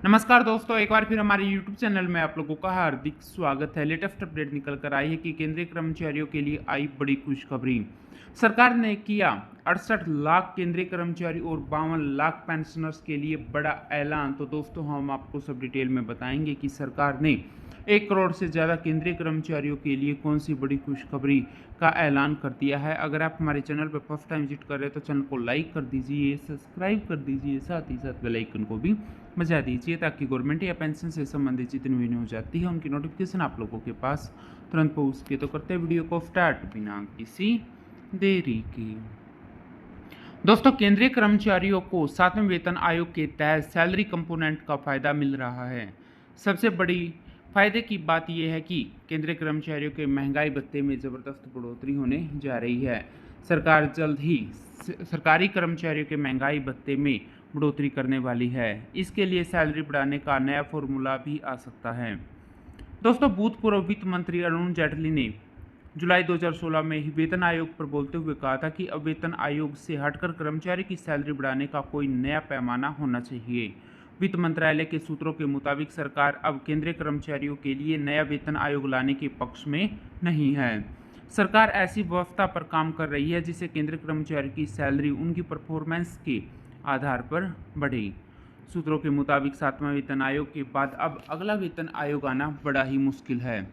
नमस्कार दोस्तों, एक बार फिर हमारे YouTube चैनल में आप लोगों का हार्दिक स्वागत है। लेटेस्ट अपडेट निकल कर आई है कि केंद्रीय कर्मचारियों के लिए आई बड़ी खुशखबरी। सरकार ने किया 68 लाख केंद्रीय कर्मचारी और 52 लाख पेंशनर्स के लिए बड़ा ऐलान। तो दोस्तों, हम आपको सब डिटेल में बताएंगे कि सरकार ने 1 करोड़ से ज़्यादा केंद्रीय कर्मचारियों के लिए कौन सी बड़ी खुशखबरी का ऐलान कर दिया है। अगर आप हमारे चैनल पर फर्स्ट टाइम विजिट कर रहे हैं तो चैनल को लाइक कर दीजिए, सब्सक्राइब कर दीजिए, साथ ही साथ बेल आइकन को भी बजा दीजिए ताकि गवर्नमेंट या पेंशन से संबंधित जितनी वीडियो हो जाती है उनकी नोटिफिकेशन आप लोगों के पास तुरंत पहुँच सके। तो करते हैं वीडियो को स्टार्ट बिना किसी देरी की। दोस्तों, केंद्रीय कर्मचारियों को 7वें वेतन आयोग के तहत सैलरी कंपोनेंट का फ़ायदा मिल रहा है। सबसे बड़ी फ़ायदे की बात यह है कि केंद्रीय कर्मचारियों के महंगाई भत्ते में ज़बरदस्त बढ़ोतरी होने जा रही है। सरकार जल्द ही सरकारी कर्मचारियों के महंगाई भत्ते में बढ़ोतरी करने वाली है। इसके लिए सैलरी बढ़ाने का नया फॉर्मूला भी आ सकता है। दोस्तों, भूतपूर्व वित्त मंत्री अरुण जेटली ने जुलाई 2016 में ही वेतन आयोग पर बोलते हुए कहा था कि अब वेतन आयोग से हटकर कर्मचारी की सैलरी बढ़ाने का कोई नया पैमाना होना चाहिए। वित्त मंत्रालय के सूत्रों के मुताबिक सरकार अब केंद्रीय कर्मचारियों के लिए नया वेतन आयोग लाने के पक्ष में नहीं है। सरकार ऐसी व्यवस्था पर काम कर रही है जिससे केंद्रीय कर्मचारी की सैलरी उनकी परफॉर्मेंस के आधार पर बढ़े। सूत्रों के मुताबिक 7वां वेतन आयोग के बाद अब अगला वेतन आयोग आना बड़ा ही मुश्किल है।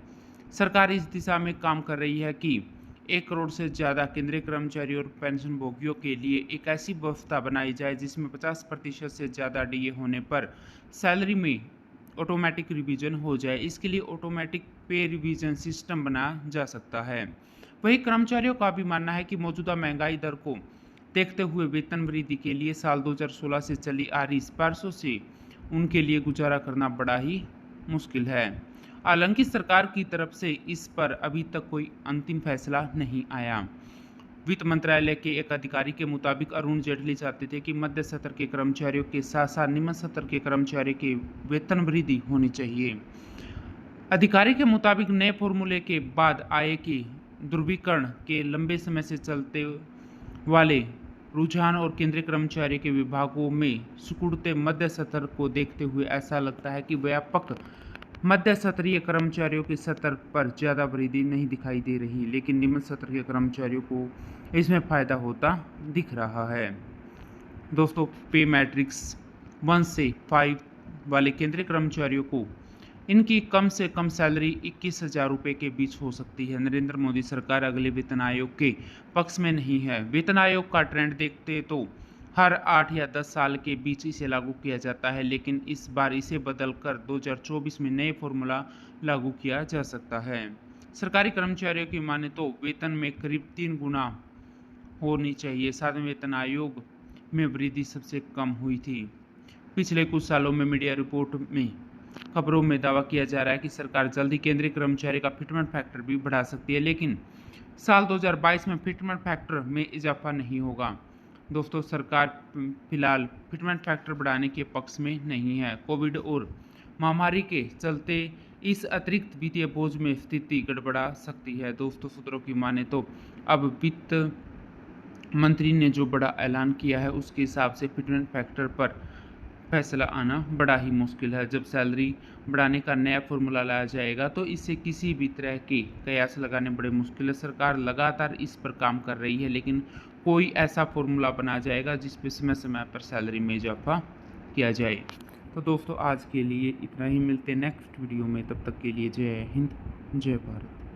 सरकार इस दिशा में काम कर रही है कि 1 करोड़ से ज़्यादा केंद्रीय कर्मचारी और पेंशनभोगियों के लिए एक ऐसी व्यवस्था बनाई जाए जिसमें 50% से ज़्यादा डीए होने पर सैलरी में ऑटोमेटिक रिवीजन हो जाए। इसके लिए ऑटोमेटिक पे रिवीजन सिस्टम बनाया जा सकता है। वहीं कर्मचारियों का भी मानना है कि मौजूदा महंगाई दर को देखते हुए वेतन वृद्धि के लिए साल 2016 से चली आ रही सिफारिशों से उनके लिए गुजारा करना बड़ा ही मुश्किल है। हालांकि सरकार की तरफ से इस पर अभी तक कोई अंतिम फैसला नहीं आया। वित्त मंत्रालय के एक अधिकारी के मुताबिक अरुण जेटली चाहते थे कि मध्य स्तर के कर्मचारियों के साथ साथ निम्न स्तर के कर्मचारियों के वेतन वृद्धि होनी चाहिए। अधिकारी के मुताबिक नए फॉर्मूले के बाद आय के ध्रुवीकरण के लंबे समय से चलते वाले रुझान और केंद्रीय कर्मचारी के विभागों में सिकुड़ते मध्य स्तर को देखते हुए ऐसा लगता है कि व्यापक मध्य स्तरीय कर्मचारियों के स्तर पर ज़्यादा वृद्धि नहीं दिखाई दे रही, लेकिन निम्न स्तर के कर्मचारियों को इसमें फ़ायदा होता दिख रहा है। दोस्तों, पे मैट्रिक्स 1 से 5 वाले केंद्रीय कर्मचारियों को इनकी कम से कम सैलरी 21,000 रुपये के बीच हो सकती है। नरेंद्र मोदी सरकार अगले वेतन आयोग के पक्ष में नहीं है। वेतन आयोग का ट्रेंड देखते तो हर 8 या 10 साल के बीच इसे लागू किया जाता है, लेकिन इस बार इसे बदलकर 2024 में नए फॉर्मूला लागू किया जा सकता है। सरकारी कर्मचारियों की माने तो वेतन में करीब 3 गुना होनी चाहिए। 7वें वेतन आयोग में वृद्धि सबसे कम हुई थी। पिछले कुछ सालों में मीडिया रिपोर्ट में खबरों में दावा किया जा रहा है कि सरकार जल्द ही केंद्रीय कर्मचारी का फिटमेंट फैक्टर भी बढ़ा सकती है, लेकिन साल 2022 में फिटमेंट फैक्टर में इजाफा नहीं होगा। दोस्तों, सरकार फिलहाल फिटमेंट फैक्टर बढ़ाने के पक्ष में नहीं है। कोविड और महामारी के चलते इस अतिरिक्त वित्तीय बोझ में स्थिति गड़बड़ा सकती है। दोस्तों, सूत्रों की माने तो अब वित्त मंत्री ने जो बड़ा ऐलान किया है उसके हिसाब से फिटमेंट फैक्टर पर फैसला आना बड़ा ही मुश्किल है। जब सैलरी बढ़ाने का नया फॉर्मूला लाया जाएगा तो इससे किसी भी तरह के कयास लगाने बड़े मुश्किल है। सरकार लगातार इस पर काम कर रही है, लेकिन कोई ऐसा फॉर्मूला बना जाएगा जिस पे समय समय पर सैलरी में इजाफा किया जाए। तो दोस्तों, आज के लिए इतना ही। मिलते हैं नेक्स्ट वीडियो में, तब तक के लिए जय हिंद, जय भारत।